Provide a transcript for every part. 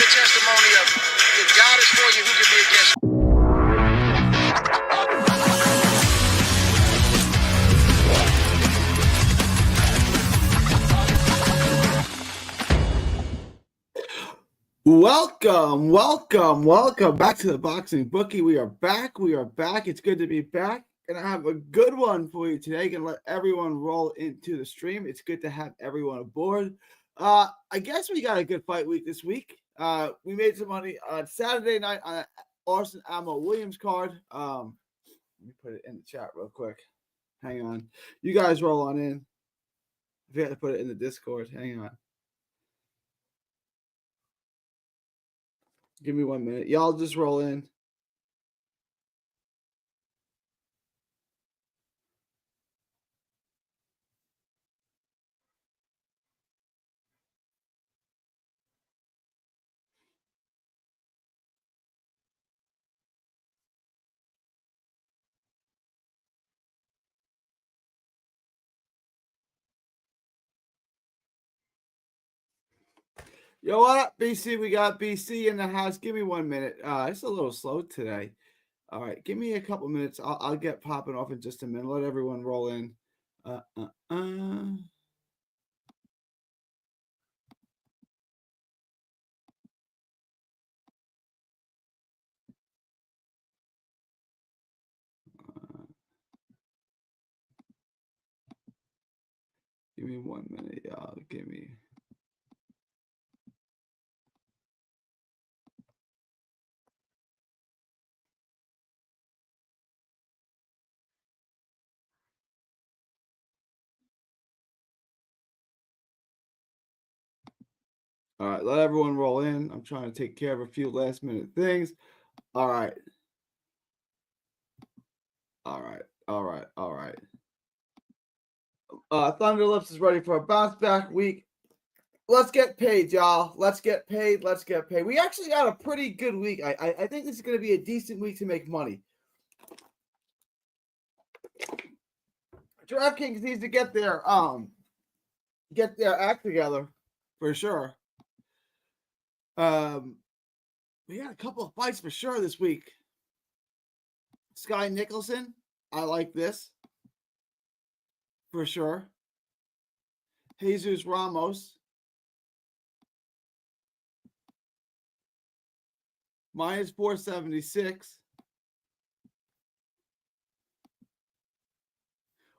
a testimony of if God is for you, who can be against you? Welcome back to the Boxing Bookie. We are back. It's good to be back. And I have a good one for you today. Gonna let everyone roll into the stream. It's good to have everyone aboard. I guess we got a good fight week this week. We made some money on Saturday night on Austin Amo Williams card. Let me put it in the chat real quick. Hang on. You guys roll on in. If you have to put it in the Discord, hang on. Give me 1 minute. Y'all just roll in. Yo, what up, BC? We got BC in the house. Give me 1 minute. It's a little slow today. All right, give me a couple minutes. I'll get popping off in just a minute. Let everyone roll in. Give me 1 minute, y'all. Give me. All right, let everyone roll in. I'm trying to take care of a few last minute things. All right. Thunderlips is ready for a bounce back week. Let's get paid, y'all. Let's get paid. We actually got a pretty good week. I think this is going to be a decent week to make money. DraftKings needs to get their act together for sure. We got a couple of fights for sure this week. Sky Nicholson, I like this for sure. Jesus Ramos, minus 476.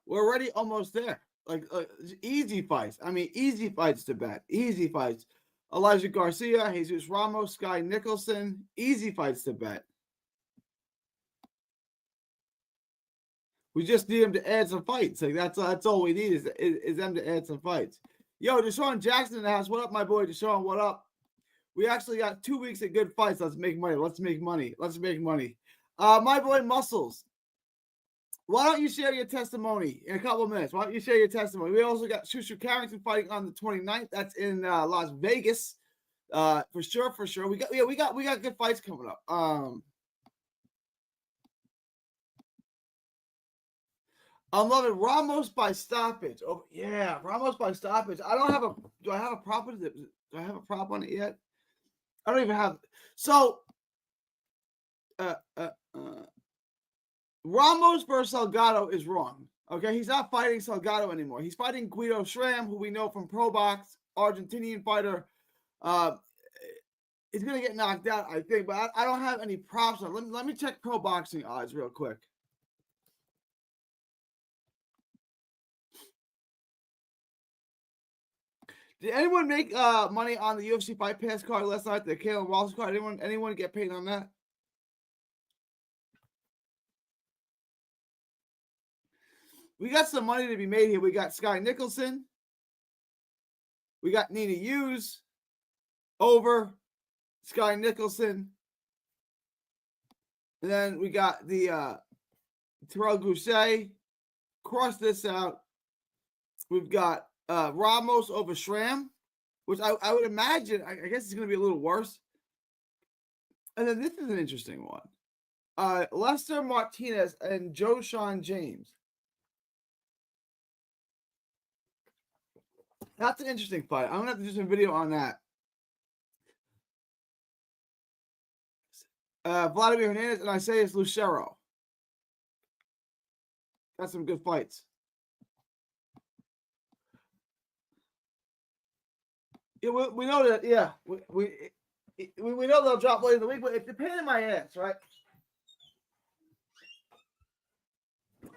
We're already almost there. Like easy fights. I mean, easy fights to bet. Easy fights. Elijah Garcia, Jesus Ramos, Sky Nicholson. Easy fights to bet. We just need him to add some fights. Like that's all we need is them to add some fights. Yo, Deshaun Jackson in the house. What up, my boy Deshaun? What up? We actually got 2 weeks of good fights. Let's make money. My boy Muscles. Why don't you share your testimony in a couple of minutes? We also got Shushu Carrington fighting on the 29th. That's in Las Vegas. For sure. We got good fights coming up. I'm loving Ramos by stoppage. Oh yeah, Ramos by stoppage. Do I have a prop on it? Do I have a prop on it yet? I don't even have. So, Ramos versus Salgado is wrong. Okay, he's not fighting Salgado anymore. He's fighting Guido Schramm, who we know from Pro Box, Argentinian fighter. He's gonna get knocked out, I think, but I don't have any props on. Let me check Pro Boxing odds real quick. Did anyone make money on the UFC Fight Pass card last night? The Kalen Wallace card? Anyone get paid on that? We got some money to be made here. We got Sky Nicholson. We got Nina Hughes over Sky Nicholson. And then we got the Terrell Gousset. Cross this out. We've got Ramos over Schramm, which I would imagine, I guess it's going to be a little worse. And then this is an interesting one. Lester Martinez and Joshawn James. That's an interesting fight. I'm going to have to do some video on that. Vladimir Hernandez and Isaias Lucero. That's some good fights. Yeah, we know that. Yeah, we know they'll drop later in the week, but it's a pain in my ass, right?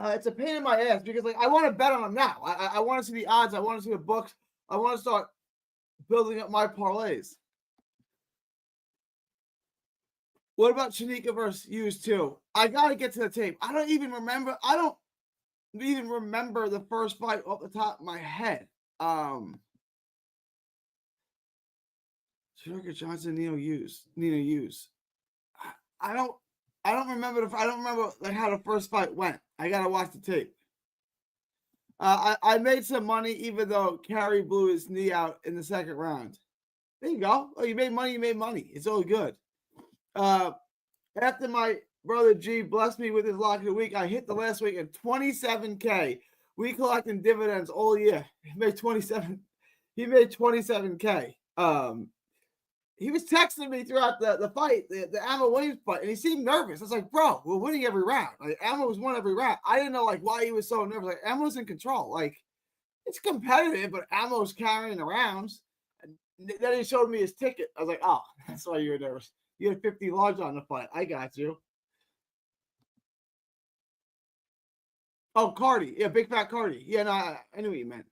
It's a pain in my ass because like I want to bet on them now. I want to see the odds. I want to see the books. I want to start building up my parlays. What about Shanika versus Hughes too? I gotta get to the tape. I don't even remember the first fight off the top of my head. Shanika Johnson, Nino Hughes. I don't remember like how the first fight went. I gotta watch the tape. I made some money even though Carey blew his knee out in the second round. There you go. Oh, you made money. It's all good. After my brother G blessed me with his lock of the week, I hit the last week at 27K. We collecting dividends all year. He made 27K. He was texting me throughout the fight, the Ammo Williams fight, and he seemed nervous. I was like, bro, we're winning every round. Like Ammo was won every round. I didn't know like why he was so nervous. Like Ammo's in control. Like it's competitive, but Ammo's carrying the rounds. And then he showed me his ticket. I was like, oh, that's why you were nervous. You had 50 large on the fight. I got you. Oh, Cardi. Yeah, big fat Cardi. Yeah, no, I knew what you meant.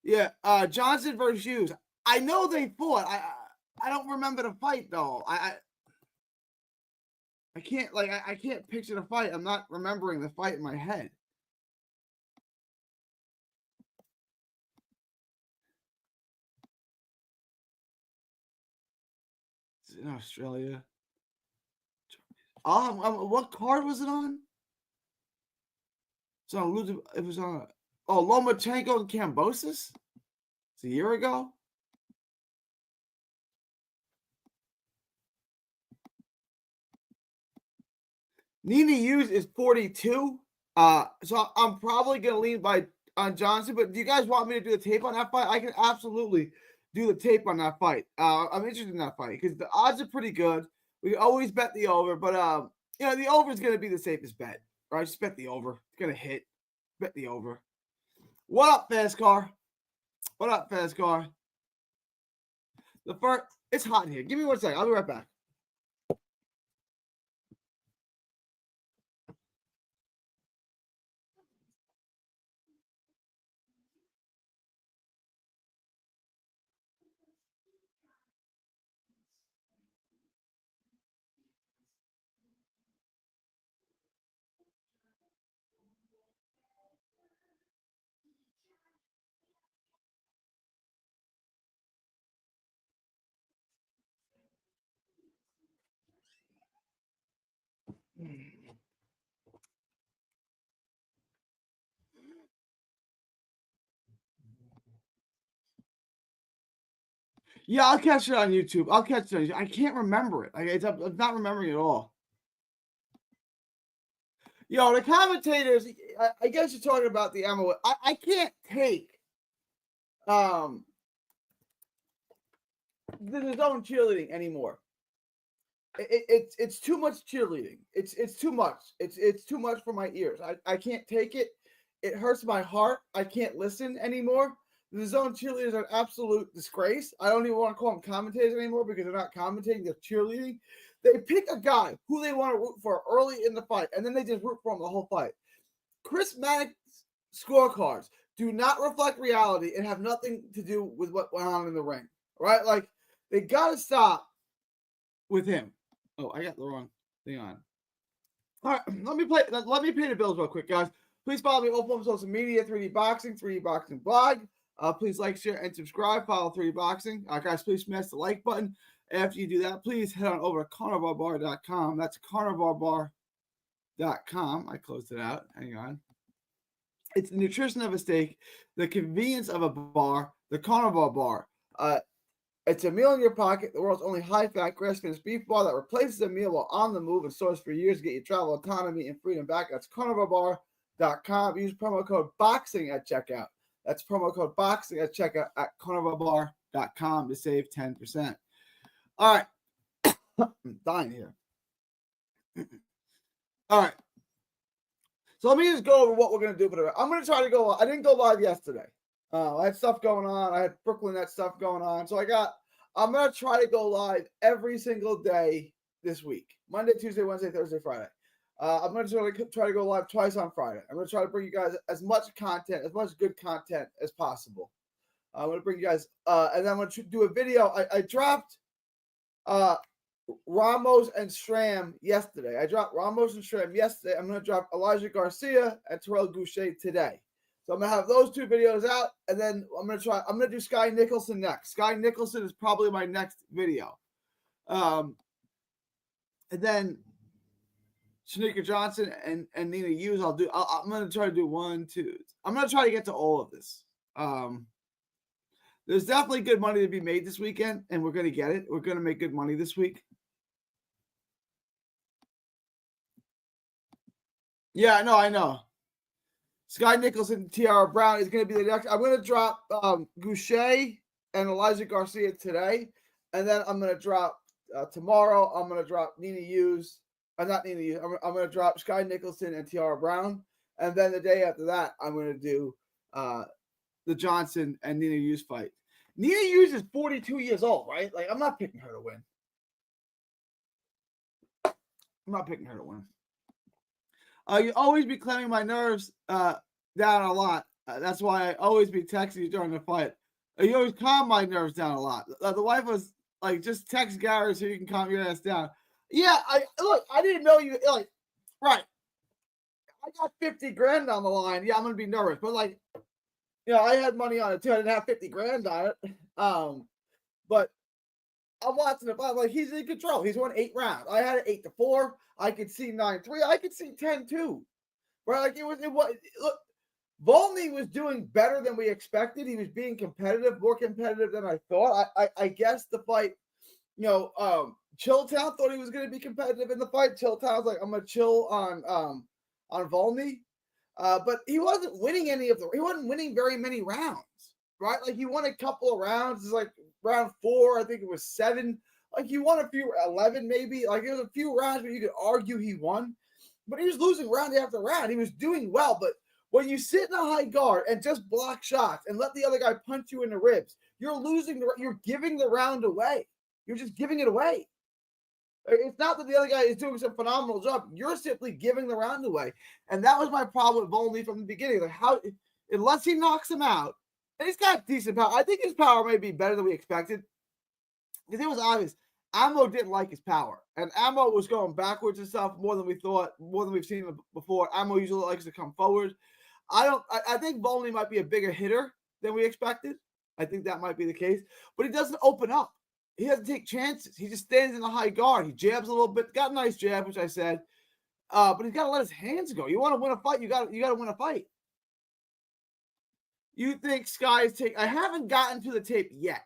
Yeah, Johnson versus Hughes. I know they fought. I don't remember the fight though. I can't I can't picture the fight. I'm not remembering the fight in my head. It's in Australia. What card was it on? So it was on. Lomachenko and Kambosos. It's a year ago. Nina Hughes is 42. So I'm probably gonna lean on Johnson. But do you guys want me to do the tape on that fight? I can absolutely do the tape on that fight. I'm interested in that fight because the odds are pretty good. We always bet the over, but the over is gonna be the safest bet. Right? Just bet the over. It's gonna hit. Bet the over. What up, Fast Car? What up, Fast Car? The first, it's hot in here. Give me 1 second. I'll be right back. Yeah, I'll catch it on YouTube. I can't remember it. I'm not remembering it at all. The commentators. I guess you're talking about the Emma. I can't take the zone cheerleading anymore. It's too much cheerleading. It's too much. It's too much for my ears. I can't take it. It hurts my heart. I can't listen anymore. The zone cheerleaders are an absolute disgrace. I don't even want to call them commentators anymore because they're not commentating, they're cheerleading. They pick a guy who they want to root for early in the fight, and then they just root for him the whole fight. Chris Manning's scorecards do not reflect reality and have nothing to do with what went on in the ring. Right? Like, they got to stop with him. Oh, I got the wrong thing on. All right, let me pay the bills real quick, guys. Please follow me on social media, 3D Boxing, 3D Boxing blog. Please like, share, and subscribe. Follow 3D Boxing. Guys, please smash the like button. After you do that, please head on over to carnivalbar.com. That's carnivalbar.com. I closed it out. Hang on. It's the nutrition of a steak, the convenience of a bar, the Carnival Bar. It's a meal in your pocket, the world's only high-fat, grass-finished beef bar that replaces a meal while on the move and stores for years to get your travel autonomy and freedom back. That's carnivalbar.com. Use promo code BOXING at checkout. That's promo code BOXING at checkout at carnivalbar.com to save 10%. All right. I'm dying here. All right. So let me just go over what we're going to do for the I'm going to try to go. I didn't go live yesterday. I had stuff going on. I had Brooklyn Nets stuff going on. So I'm going to try to go live every single day this week. Monday, Tuesday, Wednesday, Thursday, Friday. I'm going to try to go live twice on Friday. I'm going to try to bring you guys as much content, as much good content as possible. I'm going to bring you guys, and then I'm going to do a video. I dropped Ramos and Schramm yesterday. I dropped Ramos and Schramm yesterday. I'm going to drop Elijah Garcia and Terrell Goucher today. So I'm going to have those two videos out, and then I'm going to do Sky Nicholson next. Sky Nicholson is probably my next video. And then Shanika Johnson and Nina Hughes, I'm going to try to do 1, 2. I'm going to try to get to all of this. There's definitely good money to be made this weekend, and we're going to get it. We're going to make good money this week. Yeah, I know. Sky Nicholson, Tiara Brown is going to be the next. I'm going to drop Goucher and Elijah Garcia today, and then I'm going to drop tomorrow. I'm going to drop Nina Hughes. Not Nina Hughes. I'm going to drop Sky Nicholson and Tiara Brown, and then the day after that, I'm going to do the Johnson and Nina Hughes fight. Nina Hughes is 42 years old, right? Like, I'm not picking her to win. You always be clearing my nerves down a lot. That's why I always be texting you during the fight. You always calm my nerves down a lot. The wife was like, just text Gary so you can calm your ass down. Yeah, I didn't know you, like, right. I got 50 grand on the line. Yeah, I'm going to be nervous. But, like, I had money on it too. I didn't have 50 grand on it. But I'm watching it. I'm like, he's in control. He's won 8 rounds. I had it 8-4. I could see 9-3. I could see 10-2. Right? Like it was. Look, Volney was doing better than we expected. He was being competitive, more competitive than I thought. I guess the fight, Chilltown thought he was going to be competitive in the fight. Chilltown's like, I'm gonna chill on Volney. But he wasn't winning he wasn't winning very many rounds, right? Like he won a couple of rounds. It's like round 4, I think it was 7. Like he won a few, 11 maybe. Like there was a few rounds where you could argue he won, but he was losing round after round. He was doing well, but when you sit in a high guard and just block shots and let the other guy punch you in the ribs, you're giving the round away. You're just giving it away. It's not that the other guy is doing some phenomenal job. You're simply giving the round away. And that was my problem with Volney from the beginning. Like unless he knocks him out, and he's got decent power. I think his power may be better than we expected. Because it was obvious. Ammo didn't like his power. And Ammo was going backwards and stuff more than we thought, more than we've seen before. Ammo usually likes to come forward. I think Volney might be a bigger hitter than we expected. I think that might be the case. But he doesn't open up. He doesn't take chances. He just stands in the high guard. He jabs a little bit. Got a nice jab, which I said. But he's got to let his hands go. You want to win a fight, you got to win a fight. You think Sky is taking? I haven't gotten to the tape yet.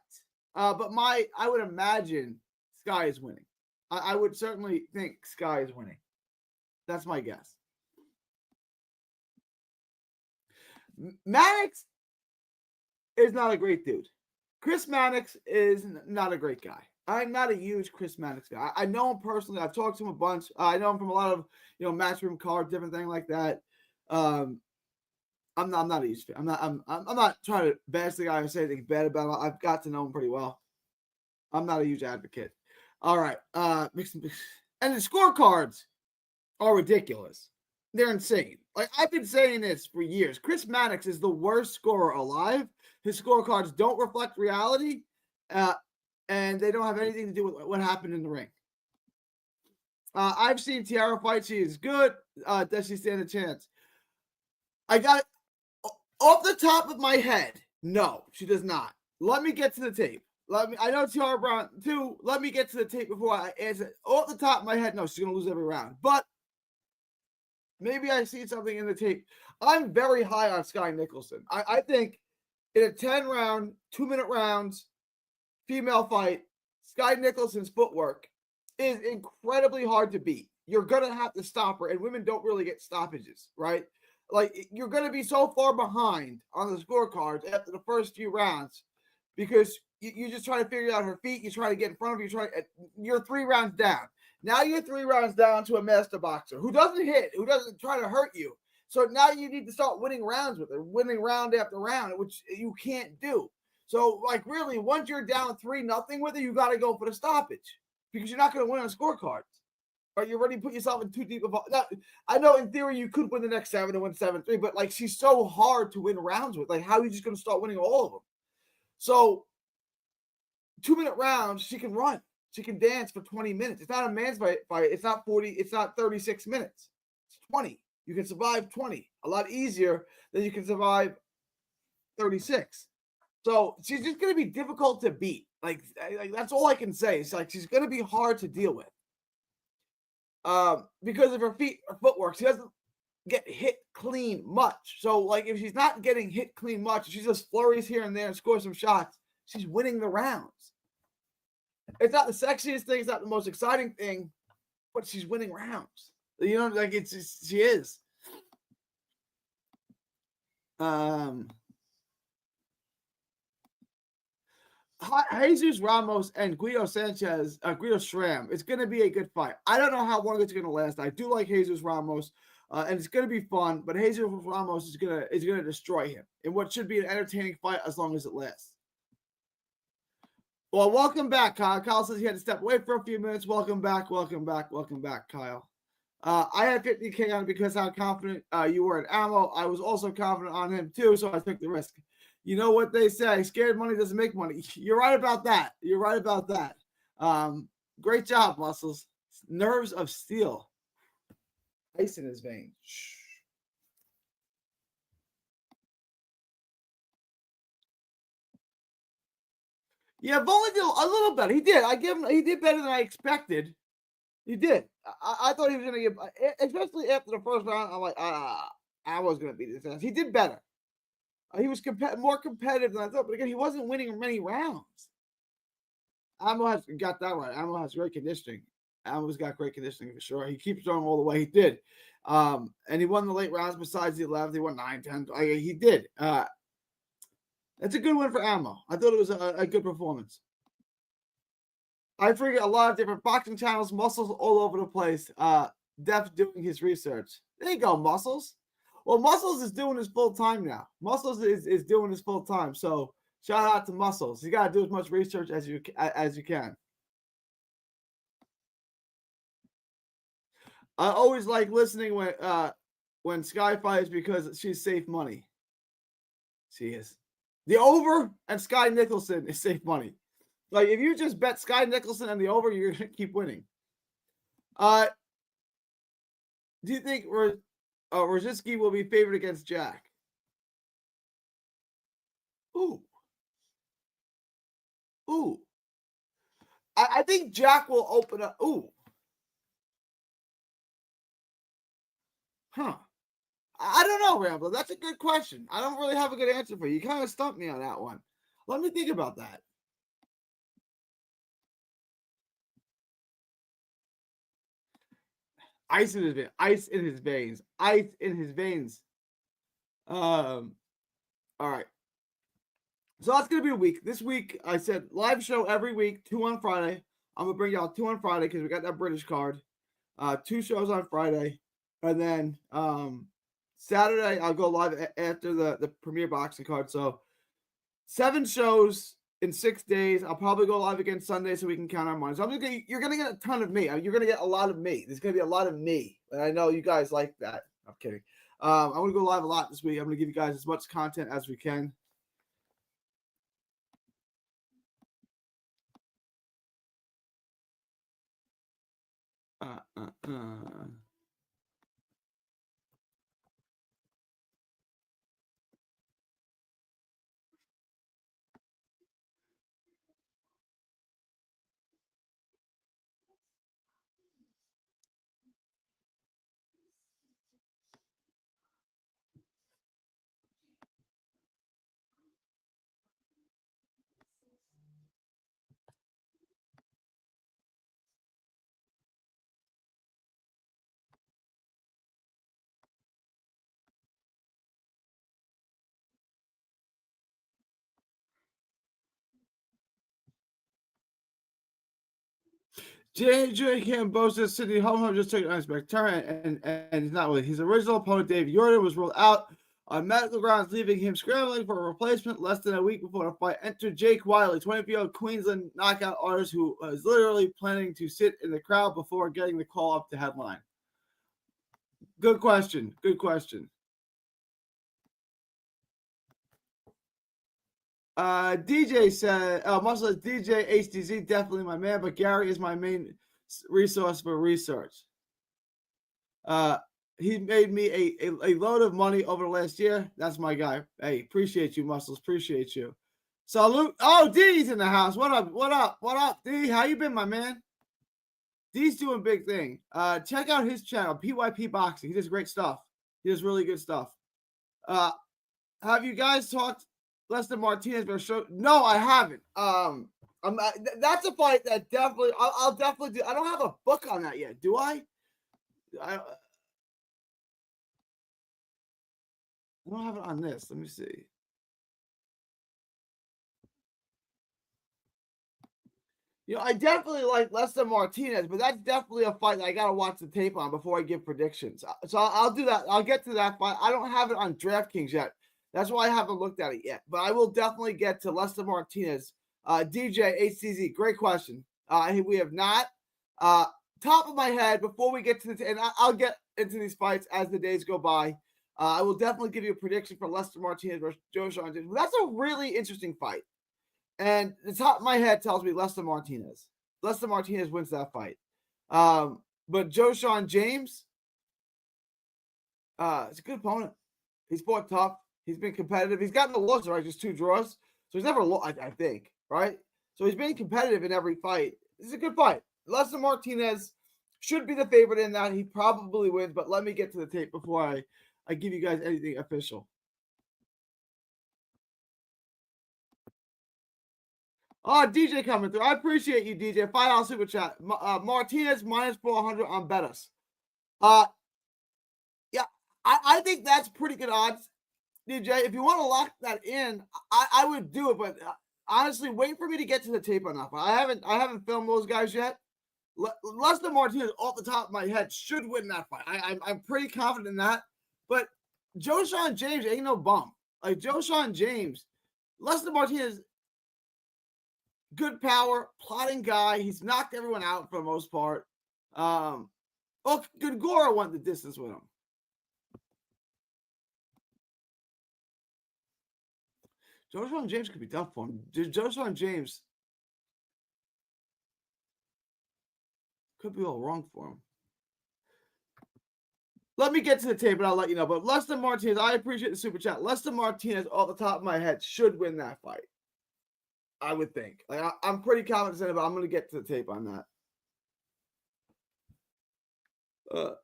But I would imagine Sky is winning. I would certainly think Sky is winning. That's my guess. Mannix is not a great dude. Chris Mannix is not a great guy. I'm not a huge Chris Mannix guy. I know him personally. I've talked to him a bunch. I know him from a lot of matchroom cards, different thing like that. I'm not a huge fan. I'm not trying to bash the guy or say anything bad about him. I've got to know him pretty well. I'm not a huge advocate. All right. And the scorecards are ridiculous. They're insane. Like I've been saying this for years. Chris Mannix is the worst scorer alive. His scorecards don't reflect reality, and they don't have anything to do with what happened in the ring. I've seen Tiara fight. She is good. Does she stand a chance? I got off the top of my head. No, she does not. Let me get to the tape. I know Tiara Brown too. Let me get to the tape before I answer. Off the top of my head, no, she's gonna lose every round. But maybe I see something in the tape. I'm very high on Sky Nicholson. I think in a 10-round, 2-minute rounds, female fight, Sky Nicholson's footwork is incredibly hard to beat. You're going to have to stop her, and women don't really get stoppages, right? Like, you're going to be so far behind on the scorecards after the first few rounds because you just try to figure out her feet. You try to get in front of her. You're 3 rounds down. Now you're 3 rounds down to a master boxer who doesn't hit, who doesn't try to hurt you. So now you need to start winning rounds with her, winning round after round, which you can't do. So, like, really, once you're down 3-0 with her, you got to go for the stoppage because you're not going to win on scorecards. Or you already put yourself in too deep of a. I know in theory you could win the next 7 and win 7-3, but like she's so hard to win rounds with. Like, how are you just going to start winning all of them? So, 2-minute rounds, she can run. She can dance for 20 minutes. It's not a man's fight. It's not 40. It's not 36 minutes. It's 20. You can survive 20 a lot easier than you can survive 36. So she's just going to be difficult to beat. Like that's all I can say. It's like she's going to be hard to deal with. Because of her footwork, she doesn't get hit clean much. So, like, if she's not getting hit clean much, she just flurries here and there and scores some shots, she's winning the rounds. It's not the sexiest thing, it's not the most exciting thing, but she's winning rounds. You know, like it's just, she is. Jesus Ramos and Guido Schramm. It's going to be a good fight. I don't know how long it's going to last. I do like Jesus Ramos, and it's going to be fun. But Jesus Ramos is going to destroy him in what should be an entertaining fight as long as it lasts. Well, welcome back, Kyle. Kyle says he had to step away for a few minutes. Welcome back, Kyle. I had 50K on it because how confident you were in ammo. I was also confident on him too, so I took the risk. You know what they say, scared money doesn't make money. You're right about that. Great job, Muscles. Nerves of steel. Ice in his veins. Yeah, Volin did a little better. He did. He did better than I expected. He did. I thought he was going to get, especially after the first round. I'm like, I was going to beat his ass. He did better. He was more competitive than I thought, but again, he wasn't winning many rounds. Amo has got that right. Amo has great conditioning. Amo's got great conditioning for sure. He keeps throwing all the way he did. And he won the late rounds besides the 11th. He won 9, 10. He did. That's a good win for Amo. I thought it was a good performance. I forget a lot of different boxing channels, Muscles all over the place. Def doing his research. There you go, Muscles. Well, Muscles is doing his full time now. Muscles is doing his full time. So shout out to Muscles. You got to do as much research as you can. I always like listening when Sky fights because she's safe money. She is. The over and Sky Nicholson is safe money. Like, if you just bet Sky Nicholson and the over, you're going to keep winning. Do you think Rosinski will be favored against Jack? Ooh. I think Jack will open up. Ooh. Huh. I don't know, Rambler. That's a good question. I don't really have a good answer for you. You kind of stumped me on that one. Let me think about that. Ice in his veins. All right. So that's gonna be a week. This week, I said live show every week, 2 on Friday. I'm gonna bring y'all 2 on Friday because we got that British card. 2 shows on Friday, and then Saturday I'll go live after the premier boxing card. So 7 shows in 6 days. I'll probably go live again Sunday so we can count our money. So you're gonna get a ton of me. You're gonna get a lot of me. There's gonna be a lot of me, and I know you guys like that. I'm kidding. I'm gonna go live a lot this week. I'm gonna give you guys as much content as we can. JJ Cambosa, City home just took an unexpected turn, and he's not really. His original opponent, Dave Jordan, was ruled out on medical grounds, leaving him scrambling for a replacement. Less than a week before the fight, entered Jake Wiley, 24-year-old Queensland knockout artist who was literally planning to sit in the crowd before getting the call up to headline. Good question. Good question. DJ said, much like DJ HDZ, definitely my man, but Gary is my main resource for research. He made me a load of money over the last year. That's my guy. Hey, appreciate you, Muscles. Appreciate you. Salute. Oh, D's in the house. What up? What up? What up, D? How you been, my man? D's doing big thing. Check out his channel, PYP Boxing. He does great stuff. He does really good stuff. Have you guys talked Lester Martinez versus Show? No, I haven't. That's a fight that definitely I'll definitely do. I don't have a book on that yet, do I? I don't have it on this. Let me see. You know, I definitely like Lester Martinez, but that's definitely a fight that I got to watch the tape on before I give predictions. So I'll do that. I'll get to that fight. I don't have it on DraftKings yet. That's why I haven't looked at it yet. But I will definitely get to Lester Martinez. DJ HCZ, great question. We have not. Top of my head, before we get to the and I'll get into these fights as the days go by. I will definitely give you a prediction for Lester Martinez versus Joshua James. That's a really interesting fight. And the top of my head tells me Lester Martinez. Lester Martinez wins that fight. But Joshua James, it's a good opponent. He's fought tough. He's been competitive. He's gotten the losses, right? Just 2 draws. So he's never lost, I think, right? So he's been competitive in every fight. This is a good fight. Lester Martinez should be the favorite in that. He probably wins, but let me get to the tape before I give you guys anything official. Oh, DJ coming through. I appreciate you, DJ. $5 super chat. Martinez minus 400 on Bettis. Yeah, I think that's pretty good odds, DJ. If you want to lock that in, I would do it. But honestly, wait for me to get to the tape on that. I haven't filmed those guys yet. Lester Martinez, off the top of my head, should win that fight. I'm pretty confident in that. But Joshua James ain't no bum. Like Joshua James, Lester Martinez. Good power, plotting guy. He's knocked everyone out for the most part. Gora went the distance with him. Joshua James could be tough for him. Joshua James could be all wrong for him. Let me get to the tape and I'll let you know. But Lester Martinez, I appreciate the super chat. Lester Martinez, off the top of my head, should win that fight. I would think. Like I'm pretty confident in it, but I'm going to get to the tape on that.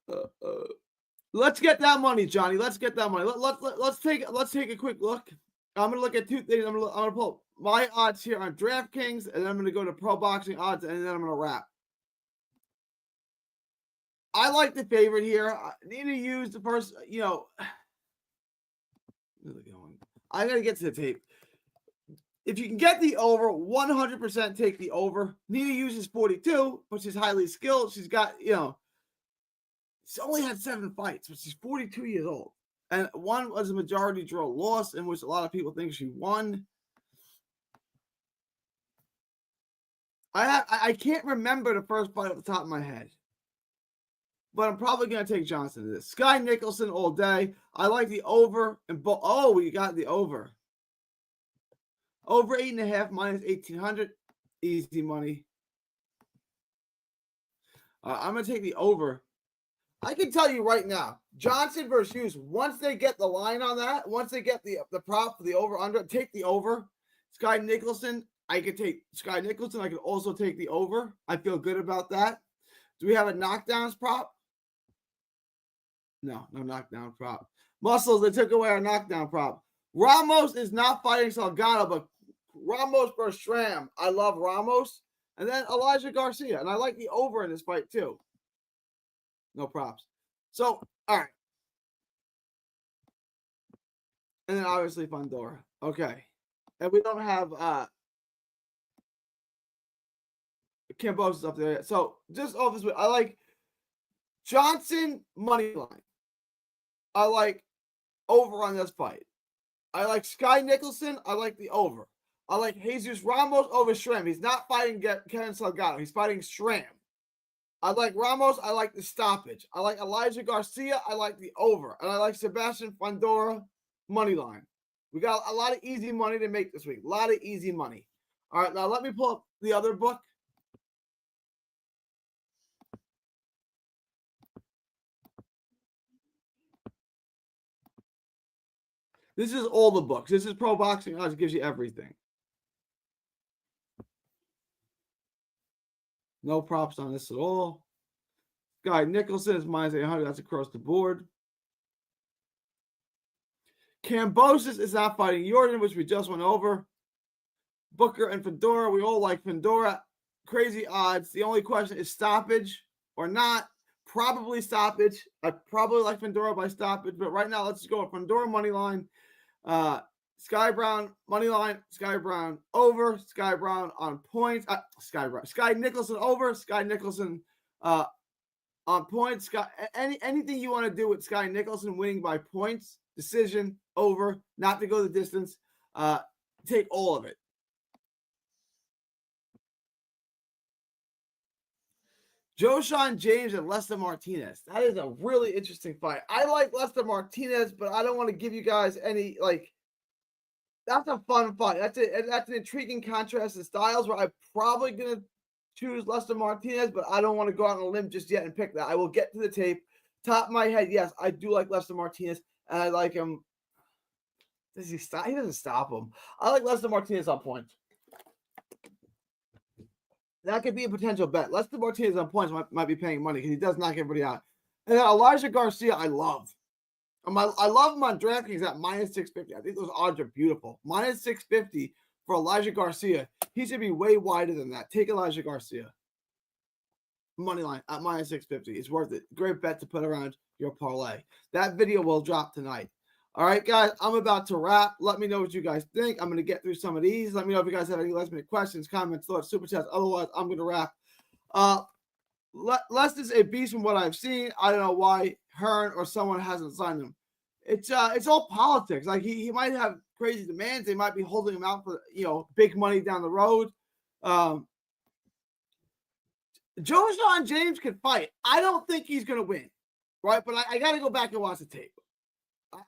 Let's get that money, Johnny. Let's get that money. Let's take a quick look. I'm going to look at 2 things. I'm going to pull up my odds here on DraftKings, and then I'm going to go to Pro Boxing odds, and then I'm going to wrap. I like the favorite here. I need to use the first, I got to get to the tape. If you can get the over, 100% take the over. Nina uses 42, but she's highly skilled. She's got, she's only had 7 fights, but she's 42 years old. And one was a majority draw loss, in which a lot of people think she won. I can't remember the first fight off the top of my head. But I'm probably going to take Johnson to this. Sky Nicholson all day. I like the over. We got the over. Over 8.5 minus 1,800. Easy money. I'm going to take the over. I can tell you right now, Johnson versus Hughes, once they get the line on that, once they get the prop for the over-under, take the over. Sky Nicholson, I could take Sky Nicholson. I could also take the over. I feel good about that. Do we have a knockdowns prop? No knockdown prop. Muscles, they took away our knockdown prop. Ramos is not fighting Salgado, but Ramos versus Schramm. I love Ramos. And then Elijah Garcia. And I like the over in this fight too. No props. So, all right. And then obviously Fundora. Okay. And we don't have Cambosis up there. So just off this way, I like Johnson money line. I like over on this fight. I like Sky Nicholson. I like the over. I like Jesus Ramos over Schramm. He's not fighting Kevin Salgado. He's fighting Schramm. I like Ramos. I like the stoppage. I like Elijah Garcia. I like the over. And I like Sebastian Fundora money line. We got a lot of easy money to make this week. A lot of easy money. All right, now let me pull up the other book. This is all the books. This is Pro Boxing Odds. It gives you everything. No props on this at all. Guy Nicholson is minus 800. That's across the board. Cambosis is not fighting Jordan, which we just went over. Booker and Fedora. We all like Fedora. Crazy odds. The only question is stoppage or not. Probably stoppage. I probably like Fedora by stoppage, but right now let's just go with Fedora money line. Sky Brown money line. Sky Brown over. Sky Brown on points. Sky Nicholson over. Sky Nicholson on points. Sky, anything you want to do with Sky Nicholson winning by points, decision, over, not to go the distance. Take all of it. Joshawn James and Lester Martinez. That is a really interesting fight. I like Lester Martinez, but I don't want to give you guys any, like, that's a fun fight. That's an intriguing contrast in styles where I'm probably going to choose Lester Martinez, but I don't want to go out on a limb just yet and pick that. I will get to the tape. Top of my head, yes, I do like Lester Martinez, and I like him. Does he stop? He doesn't stop him. I like Lester Martinez on points. That could be a potential bet. Lester Martinez on points might be paying money because he does knock everybody out. And then Elijah Garcia, I love. I love him on DraftKings at minus 650. I think those odds are beautiful. Minus 650 for Elijah Garcia. He should be way wider than that. Take Elijah Garcia. Money line at minus 650. It's worth it. Great bet to put around your parlay. That video will drop tonight. All right, guys, I'm about to wrap. Let me know what you guys think. I'm going to get through some of these. Let me know if you guys have any last-minute questions, comments, thoughts, super chats. Otherwise, I'm going to wrap. Lester's a beast from what I've seen. I don't know why Hearn or someone hasn't signed him. It's all politics. Like, he might have crazy demands. They might be holding him out for, big money down the road. Joshawn James can fight. I don't think he's going to win, right? But I got to go back and watch the tape.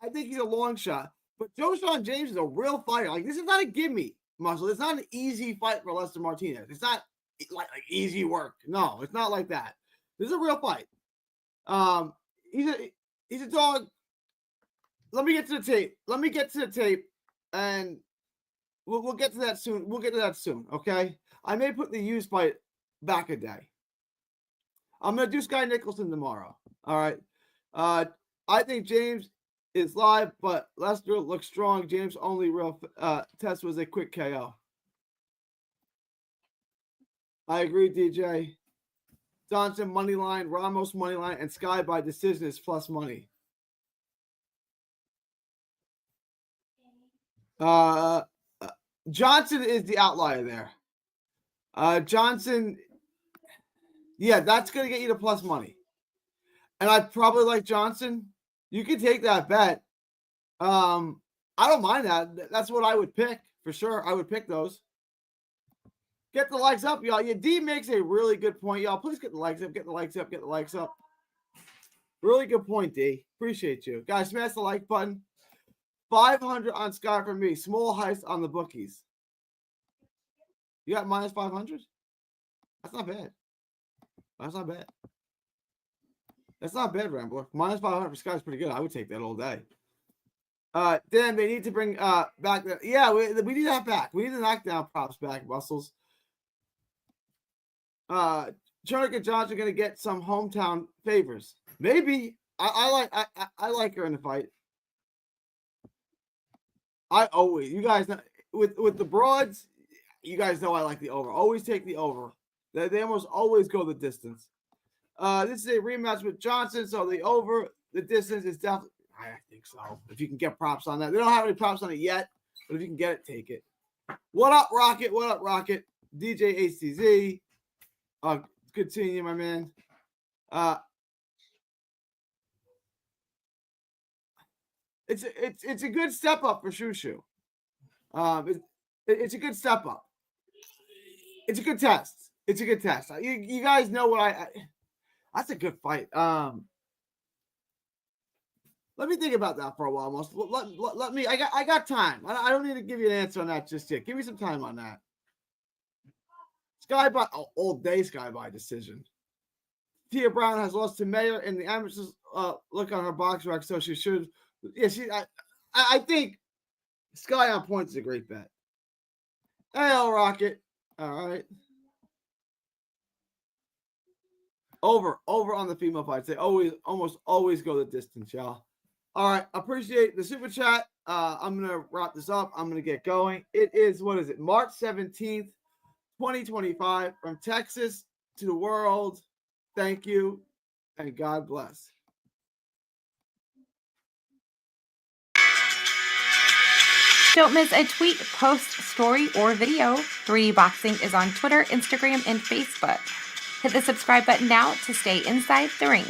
I think he's a long shot. But Joshawn James is a real fighter. Like, this is not a gimme, Muscle. It's not an easy fight for Lester Martinez. It's not like easy work. No, it's not like that. This is a real fight. He's a dog. Let me get to the tape. And we'll get to that soon. We'll get to that soon, okay? I may put the used fight back a day. I'm going to do Sky Nicholson tomorrow. All right. I think James is live, but Lester looks strong. James' only real test was a quick KO. I agree, DJ. Johnson money line, Ramos money line, and Sky by decision is plus money. Johnson is the outlier there. Johnson, yeah, that's going to get you to plus money. And I probably like Johnson. You can take that bet. I don't mind that. That's what I would pick for sure. I would pick those. Get the likes up, y'all. Yeah, D makes a really good point, y'all. Please get the likes up. Get the likes up. Get the likes up. Really good point, D. Appreciate you. Guys, smash the like button. 500 on Sky for me. Small heist on the bookies. You got minus 500? That's not bad. That's not bad. That's not bad, Rambler. Minus 500 for Sky is pretty good. I would take that all day. Dan, they need to bring back that. Yeah, we need that back. We need the knockdown props back, Muscles. Chernick and Josh are going to get some hometown favors. Maybe. I like her in the fight. You guys know, with the broads, you guys know I like the over. Always take the over. They almost always go the distance. This is a rematch with Johnson, so the distance is definitely, I think so. If you can get props on that. They don't have any props on it yet, but if you can get it, take it. What up, Rocket? What up, Rocket? DJ HTZ. Good seeing you, my man. It's a good step up for Shushu. It's a good step up. It's a good test. It's a good test. You guys know what I that's a good fight. Let me think about that for a while. Almost. Let me. I got time. I don't need to give you an answer on that just yet. Give me some time on that. Sky by all day Sky by decision. Tia Brown has lost to Mayer in the amateurs. Look on her box rack, so she should. Yeah, I think Sky on points is a great bet. AL Rocket. All right. Over on the female fights. They almost always go the distance, y'all. All right. Appreciate the super chat. I'm going to wrap this up. I'm going to get going. It is, March 17th, 2025. From Texas to the world. Thank you, and God bless. Don't miss a tweet, post, story, or video. 3D Boxing is on Twitter, Instagram, and Facebook. Hit the subscribe button now to stay inside the ring.